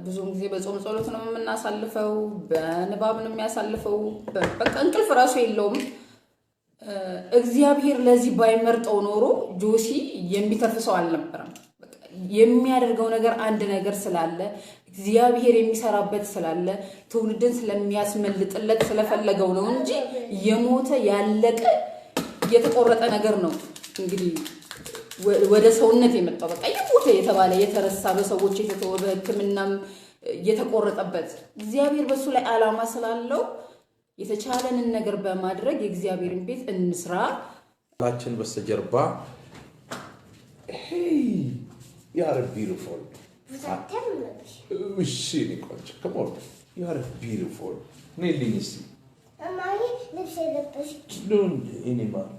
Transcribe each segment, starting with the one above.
ብዙም ጊዜ በጾም ጸሎት ነው የምናሳልፈው በንባብ ነው የሚያሳልፈው በቃ እንቅልፍ ራሱ የለውም እግዚአብሔር ለዚህ ባይመርጠው ኖሮ ጆሲ የሚተርፍሰው አልነበረም የሚያደርገው ነገር አንድ ነገር ስላለ እግዚአብሔር የሚሰራበት ስላለ ትውልድን ስለሚያስመልጥለት ስለፈለገው ነው እንጂ የሞተ ያለቀ የተቆረጠ ነገር ነው እንግዲህ ወደ ሰውነት የመጣው በቃ የሞተ የተባለ የተረሳ በሰዎች የተተወ በሕክምናም የተቆረጠበት እግዚአብሔር በሱ ላይ ዓላማ ስላለው የተቻለንን ነገር በማድረግ የእግዚአብሔርን ቤት እንስራ ታችን በስተጀርባ hey you are beautiful she Nicole come on you are beautiful needing see Mama let's say the best don't anymore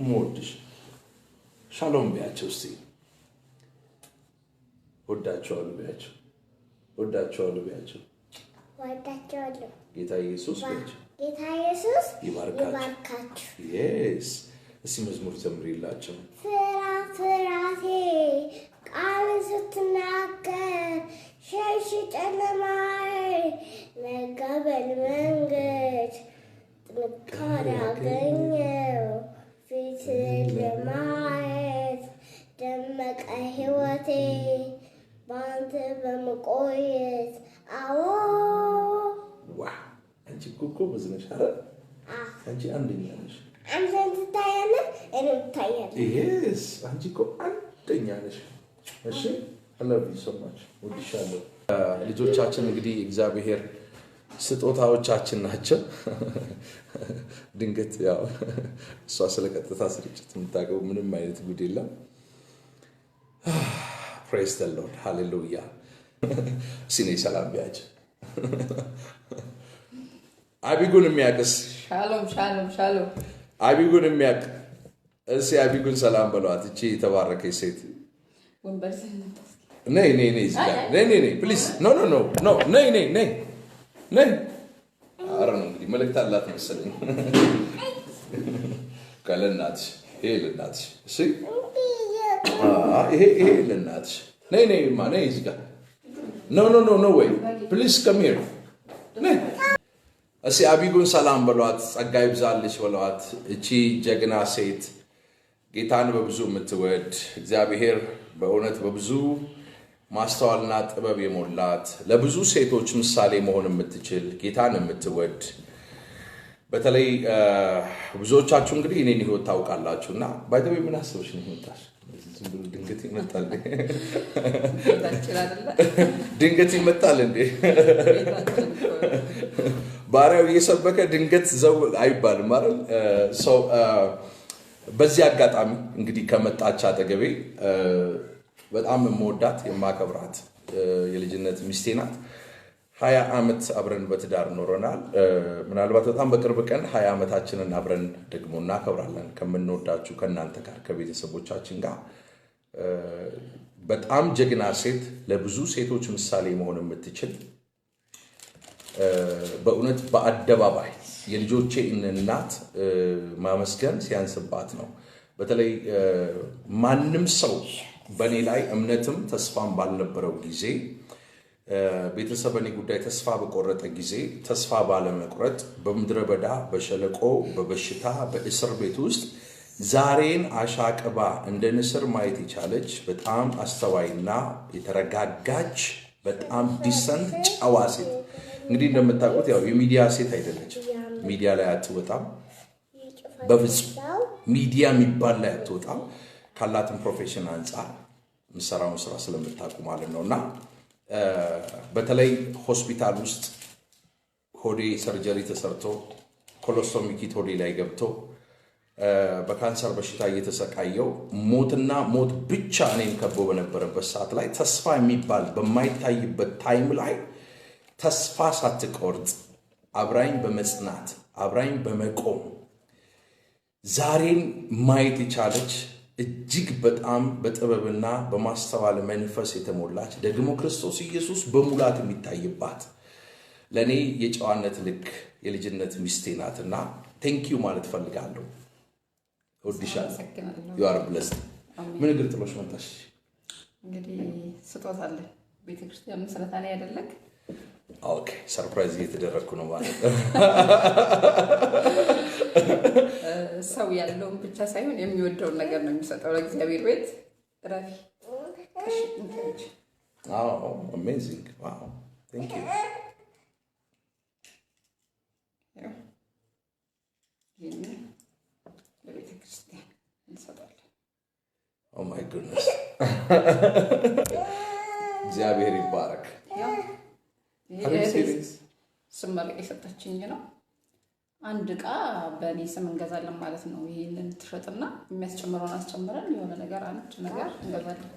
ሞድሽ ሻሎም ቢያቸው እስቲ ወዳቸዋለሁ ቢያቸው ወዳቸዋለሁ ጌታ ኢየሱስ ይባርካችሁ yes እስቲ መዝሙር ዘምሪላችሁ ፍራፍራቴ ቃል ስትናገር ሸሽ ጨለማይ ለጋበል መንገድ ጥንካሬ አገኘው ፊት ለማየት ደመቀ ሕይወቴ ባንተ በመቆየት አዎ ዋው አንቺ ኮኮ በዝነሽ አይደል አንቺ አንደኛ ነሽ አንተ ትታያለህ እኔ ትታያለህ yes አንቺ ኮ አንደኛ ነሽ እሺ I love you so much ወድሻለሁ ልጆቻችን እንግዲህ እግዚአብሔር ስጦታዎቻችን ናቸው ድንገት ያው እሷ ስለቀጥታ ስርጭት የምታቀው ምንም አይነት ጉድ የለም praise the lord hallelujah ሲኔ ሰላም ቢያጭ አቢጉን የሚያቀስ ሻሎም አቢጉን የሚያቅ እሺ አቢጉን ሰላም በሏት እቺ የተባረከች ሴት ወንበር ነይ ነይ please no ነይ አረ ነው እንግዲህ መልእክት አላት መሰለኝ ካለናት ለናትሽ እሺ ይሄ ለናትሽ ነይ ማን እዚህ ጋር no way please come here ነይ እሺ አቢጉን ሰላም በሏት ጸጋ ይብዛልሽ በሏት እቺ ጀግና ሴት ጌታን በብዙ የምትወድ እግዚአብሔር በእውነት በብዙ ማስተዋልና ጥበብ የሞላት ለብዙ ሴቶች ምሳሌ መሆን የምትችል ጌታን የምትወድ በተለይ ብዙዎቻችሁ እንግዲህ እኔን ህይወት ታውቃላችሁና ባይተው ምን አስበሽ ነው ይመጣሽ ድንገት ይመጣል ድንገት ይመጣል እንዴ ባሪያው እየሰበከ ድንገት ዘው አይባልም አይደል ሶ በዚህ አጋጣሚ እንግዲህ ከመጣች አጠገቤ በጣም የምወዳት የማከብራት የልጅነት ሚስቴ ናት 20 ዓመት አብረን በትዳር ኖረናል ምናልባት በጣም በቅርብ ቀን 20 ዓመታችንን አብረን ደግሞ እናከብራለን ከምንወዳችሁ ከናንተ ጋር ከቤተሰቦቻችን ጋር በጣም ጀግና ሴት ለብዙ ሴቶች ምሳሌ መሆን የምትችል በእውነት በአደባባይ የልጆቼ እናት ማመስገን ሲያንስባት ነው በተለይ ማንንም ሰው በኔ ላይ እምነትም ተስፋም ባልነበረው ጊዜ ቤተሰበኔ ጉዳይ ተስፋ በቆረጠ ጊዜ ተስፋ ባለመቁረጥ በመድረ በዳ በሸለቆ በበሽታ በእስር ቤት ውስጥ ዛሬን አሻቀባ እንደ ንስር ማየት ይቻለች በጣም አስተዋይና የተረጋጋች በጣም ዲሰንት ጨዋ ሴት እንግዲህ እንደምታውቁት ያው የሚዲያ ሴት አይደለች ሚዲያ ላይ አትወጣም በፍጹም ሚዲያ የሚባል ላይ አትወጣም ካላትን ፕሮፌሽን አንፃር ምሰራውን ስራ ስለምታውቁ ማለት ነውና በተለይ ሆስፒታል ውስጥ ሆዴ ሰርጀሪ ተሰርቶ ኮሎስቶሚክ ሆዴ ላይ ገብቶ በካንሰር በሽታ እየተሰቃየው ሞትና ሞት ብቻ እኔን ከቦ በነበረበት ሰዓት ላይ ተስፋ የሚባል በማይታይበት ታይም ላይ ተስፋ ሳትቆርጥ አብራኝ በመጽናት አብራኝ በመቆም ዛሬን ማየት የቻለች እጅግ በጣም በጥበብና በማስተዋል መንፈስ የተሞላች ደግሞ ክርስቶስ ኢየሱስ በሙላት የሚታይባት ለኔ የጨዋነት ልክ የልጅነት ሚስቴ ናትና ቴንክ ዩ ማለት ፈልጋለሁ ወድሻለሁ you are blessed ምን እግር ጥሎሽ መጣሽ እንግዲህ ስጦታ አለ ቤተክርስቲያን መስረታ ላይ አይደለክ? ኦኬ ሰርፕራይዝ እየተደረኩ ነው ማለት ነው። ሰው ያለውን ብቻ ሳይሆን የሚወደውን ነገር ነው የሚሰጠው ለእግዚአብሔር ቤት። ራፊ አሜዚንግ ዋው ቴንክ ዩ። ይሄንን ለቤተክርስቲያን እንሰጣለን። ኦ ማይ ጉድነስ እግዚአብሔር ይባረክ። ስመረቅ የሰጠችኝ ነው። አንድ ዕቃ በእኔ ስም እንገዛለን ማለት ነው። ይሄንን ትሸጥና የሚያስጨምረውን አስጨምረን የሆነ ነገር አንድ ነገር እንገዛለን።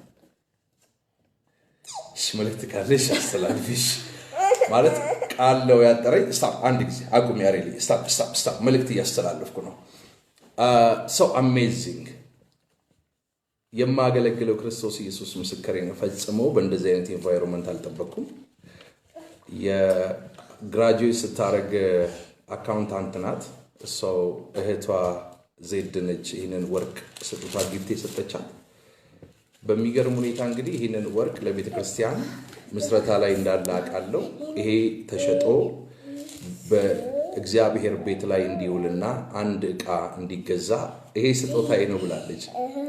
እሺ መልእክት ካለሽ አስተላልፊሽ ማለት ቃል ነው ያጠረኝ። ስታፕ አንድ ጊዜ አቁም ያሬሊ ስታፕ መልእክት እያስተላለፍኩ ነው። ሶ አሜዚንግ የማገለግለው ክርስቶስ ኢየሱስ ምስክሬ ነው። ፈጽሞ በእንደዚህ አይነት ኤንቫይሮንመንት አልጠበቅኩም። የግራጁዌት ስታረግ አካውንታንት ናት እሷ እህቷ ዜድ ነች። ይሄንን ወርቅ ስጦታ ጊፍት የሰጠቻት በሚገርም ሁኔታ እንግዲህ ይሄንን ወርቅ ለቤተ ክርስቲያን ምስረታ ላይ እንዳለ አውቃለሁ። ይሄ ተሸጦ በእግዚአብሔር ቤት ላይ እንዲውልና አንድ ዕቃ እንዲገዛ ይሄ ስጦታዬ ነው ብላለች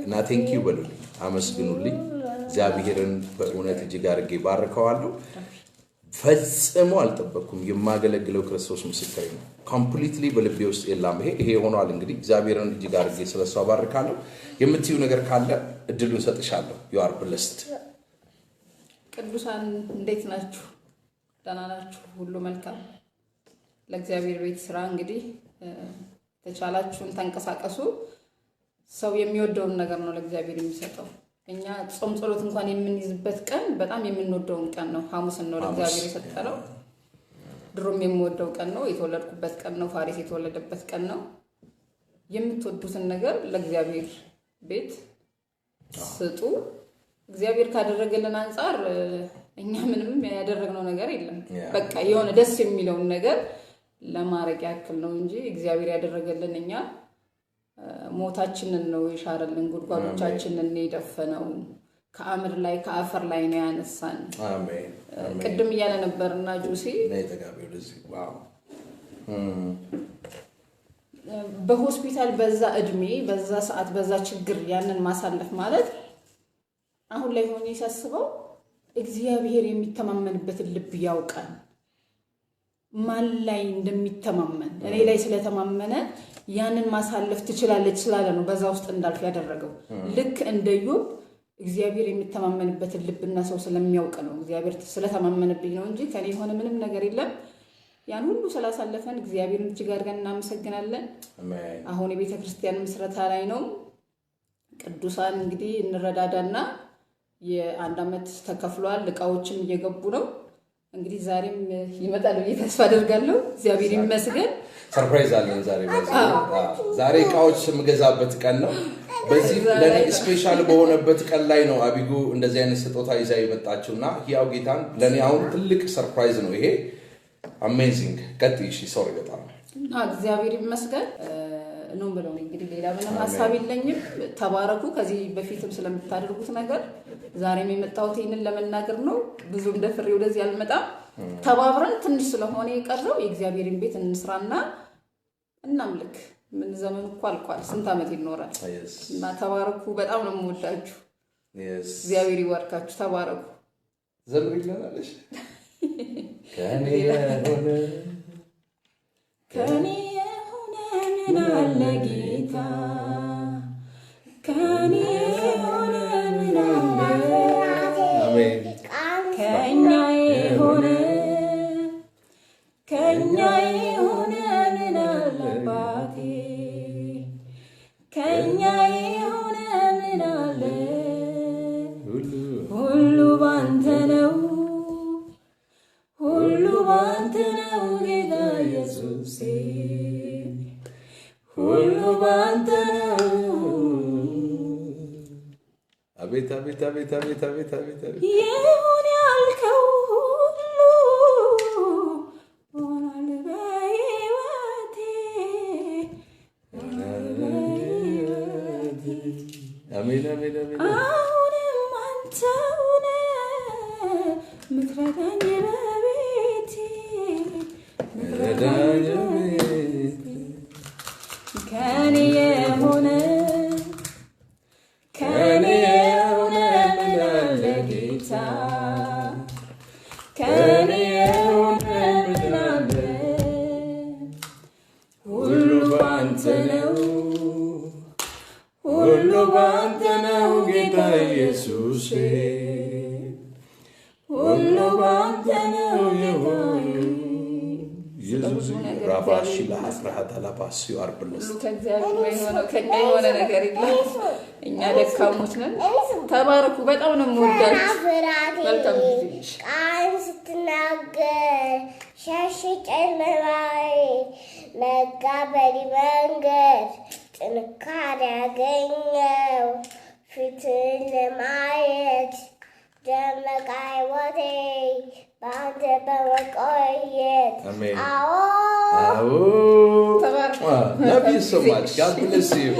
እና ቴንኪው በሉልኝ፣ አመስግኑልኝ። እግዚአብሔርን በእውነት እጅግ አድርጌ ባርከዋለሁ። ፈጽሞ አልጠበቅኩም። የማገለግለው ክርስቶስ ምስክሬ ነው። ኮምፕሊትሊ በልቤ ውስጥ የለም። ይሄ ሆኗል። እንግዲህ እግዚአብሔርን እጅግ አድርጌ ስለሷ ባርካለሁ። የምትዩ ነገር ካለ እድሉን ሰጥሻለሁ። you are blessed። ቅዱሳን እንዴት ናችሁ? ደህና ናችሁ? ሁሉ መልካም። ለእግዚአብሔር ቤት ስራ እንግዲህ ተቻላችሁን ተንቀሳቀሱ። ሰው የሚወደውን ነገር ነው ለእግዚአብሔር የሚሰጠው። እኛ ጾም ጸሎት እንኳን የምንይዝበት ቀን በጣም የምንወደውን ቀን ነው። ሐሙስን ነው ለእግዚአብሔር የሰጠነው። ድሮም የምወደው ቀን ነው። የተወለድኩበት ቀን ነው። ፋሪስ የተወለደበት ቀን ነው። የምትወዱትን ነገር ለእግዚአብሔር ቤት ስጡ። እግዚአብሔር ካደረገልን አንፃር እኛ ምንም ያደረግነው ነገር የለም። በቃ የሆነ ደስ የሚለውን ነገር ለማረግ ያክል ነው እንጂ እግዚአብሔር ያደረገልን እኛ ሞታችንን ነው የሻረልን፣ ጉድጓዶቻችንን ነው የደፈነው፣ ከአምር ላይ ከአፈር ላይ ነው ያነሳን። አሜን። ቅድም እያለ ነበርና ጆሲ በሆስፒታል በዛ እድሜ በዛ ሰዓት በዛ ችግር ያንን ማሳለፍ ማለት አሁን ላይ ሆኜ ሳስበው እግዚአብሔር የሚተማመንበትን ልብ ያውቃል። ማን ላይ እንደሚተማመን እኔ ላይ ስለተማመነ ያንን ማሳለፍ ትችላለች ስላለ ነው በዛ ውስጥ እንዳልፍ ያደረገው። ልክ እንደ ኢዮብ እግዚአብሔር የሚተማመንበትን ልብና ሰው ስለሚያውቅ ነው። እግዚአብሔር ስለተማመነብኝ ነው እንጂ ከኔ የሆነ ምንም ነገር የለም። ያን ሁሉ ስላሳለፈን እግዚአብሔርን እጅግ አድርገን እናመሰግናለን። አሜን። አሁን የቤተ ክርስቲያን ምስረታ ላይ ነው። ቅዱሳን እንግዲህ እንረዳዳና የአንድ አመት ተከፍሏል። እቃዎችም እየገቡ ነው። እንግዲህ ዛሬም ይመጣል ብዬ ተስፋ አደርጋለሁ። እግዚአብሔር ይመስገን። ሰርፕራይዝ አለን ዛሬ እቃዎች የምገዛበት ቀን ነው። በዚህ ለኔ ስፔሻል በሆነበት ቀን ላይ ነው አቢጉ እንደዚህ አይነት ስጦታ ይዛ የመጣችውና ያው ጌታን ለኔ አሁን ትልቅ ሰርፕራይዝ ነው ይሄ። አሜዚንግ ቀጥይ። እሺ ሶሪ በጣም እግዚአብሔር ይመስገን ነው ብለው እንግዲህ ሌላ ምንም ሐሳብ የለኝም። ተባረኩ። ከዚህ በፊትም ስለምታደርጉት ነገር ዛሬም የመጣሁት ይሄንን ለመናገር ነው። ብዙም ደፍሬ ወደዚህ አልመጣም። ተባብረን ትንሽ ስለሆነ የቀረው የእግዚአብሔርን ቤት እንስራና እናምልክ። ምን ዘመን እኮ አልቋል። ስንት ዓመት ይኖራል እና ተባረኩ። በጣም ነው የምወዳችሁ። እግዚአብሔር ይባርካችሁ። ተባረኩ። ዘምሪልናለሽ ከኔ የሆነ ምን አለ ጌታ ከኔ የሆነ ምን አለ ከኛ የሆነ ምን አለ አባቴ ከኛ የሆነ ምን አለ ሁሉ ባንተ ነው ጌታ ኢየሱስ ሁሉ ባንተ ነው። አቤት ይሁን ያልከው ሁሉ ሆኗል በሕይወቴ አሜን። አሁንም አንተ ነህ ምትረዳኝ በቤቴ ረዳኝ ከኔ የሆነ ምን አለ ጌታ ከኔ የሆነ ምን አለ ሁሉ ባንተ ነው ሁሉ ባንተ ነው ጌታ ኢየሱስ ሁሉ ባንተ ነው ኢየሱስ ራባሽ ለሐፍራሃት አላባሲው አርብልስ ሁሉ ከእግዚአብሔር የሆነው ከኛ የሆነ ነገር የለም። እኛ ደካሞች ነን። ተባረኩ። በጣም ነው የምወዳችሁ። መልካም ጊዜ። ቃል ስትናገር ሸሽ ጨለማዬ ነጋ በዲ መንገድ ጥንካሬ ያገኘው ፊትን ለማየት ደመቃ ሕይወቴ በአንተ በመቆየት አሜን። አዎ love you so much. God bless you.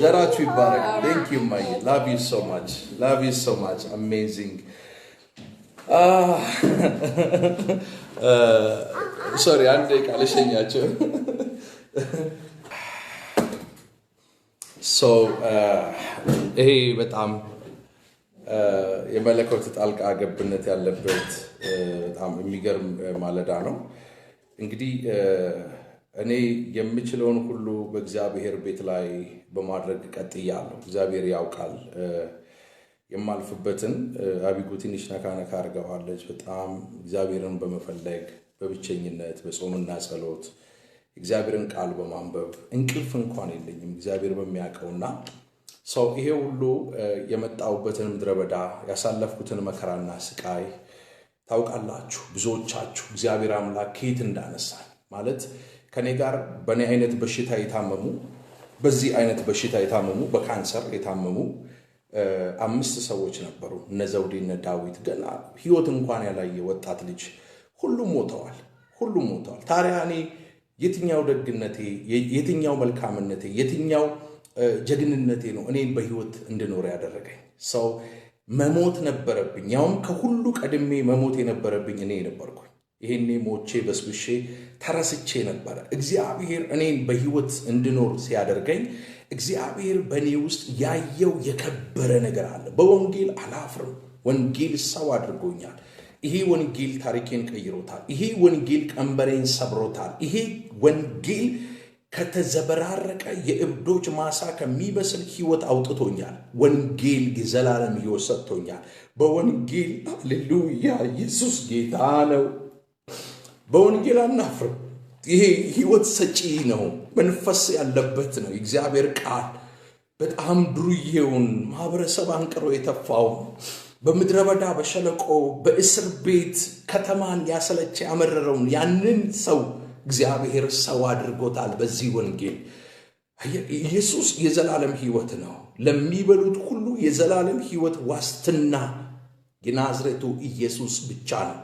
ዘራችሁ ይባረክ። Thank you my love you so much. Love you so much. Amazing. Sorry, አንዴ ቃል ሸኛቸው። So ይሄ በጣም የመለኮት ጣልቃ ገብነት ያለበት በጣም የሚገርም ማለዳ ነው። እንግዲህ እኔ የምችለውን ሁሉ በእግዚአብሔር ቤት ላይ በማድረግ ቀጥያለሁ። እግዚአብሔር ያውቃል የማልፍበትን። አቢጉ ትንሽ ነካነካ አድርገዋለች። በጣም እግዚአብሔርን በመፈለግ በብቸኝነት በጾምና ጸሎት እግዚአብሔርን ቃል በማንበብ እንቅልፍ እንኳን የለኝም እግዚአብሔር በሚያውቀውና ሰው ይሄ ሁሉ የመጣውበትን ምድረ በዳ ያሳለፍኩትን መከራና ስቃይ ታውቃላችሁ። ብዙዎቻችሁ እግዚአብሔር አምላክ ከየት እንዳነሳኝ ማለት ከኔ ጋር በኔ አይነት በሽታ የታመሙ በዚህ አይነት በሽታ የታመሙ በካንሰር የታመሙ 5 ሰዎች ነበሩ። እነ ዘውዴ እነ ዳዊት ገና ህይወት እንኳን ያላየ ወጣት ልጅ ሁሉም ሞተዋል። ታዲያ እኔ የትኛው ደግነቴ የትኛው መልካምነቴ የትኛው ጀግንነቴ ነው እኔን በህይወት እንድኖር ያደረገኝ? ሰው መሞት ነበረብኝ። ያውም ከሁሉ ቀድሜ መሞት የነበረብኝ እኔ ነበርኩ። ይሄኔ ሞቼ በስብሼ ተረስቼ ነበር። እግዚአብሔር እኔን በህይወት እንድኖር ሲያደርገኝ እግዚአብሔር በእኔ ውስጥ ያየው የከበረ ነገር አለ። በወንጌል አላፍርም። ወንጌል ሰው አድርጎኛል። ይሄ ወንጌል ታሪኬን ቀይሮታል። ይሄ ወንጌል ቀንበሬን ሰብሮታል። ይሄ ወንጌል ከተዘበራረቀ የእብዶች ማሳ ከሚበስል ህይወት አውጥቶኛል። ወንጌል የዘላለም ህይወት ሰጥቶኛል። በወንጌል ሃሌሉያ ኢየሱስ ጌታ ነው። በወንጌል አናፍርም። ይሄ ህይወት ሰጪ ነው። መንፈስ ያለበት ነው። እግዚአብሔር ቃል በጣም ድሩዬውን ማህበረሰብ አንቅሮ የተፋው በምድረ በዳ በሸለቆ በእስር ቤት ከተማን ያሰለቸ ያመረረውን ያንን ሰው እግዚአብሔር ሰው አድርጎታል። በዚህ ወንጌል ኢየሱስ የዘላለም ህይወት ነው። ለሚበሉት ሁሉ የዘላለም ህይወት ዋስትና የናዝሬቱ ኢየሱስ ብቻ ነው።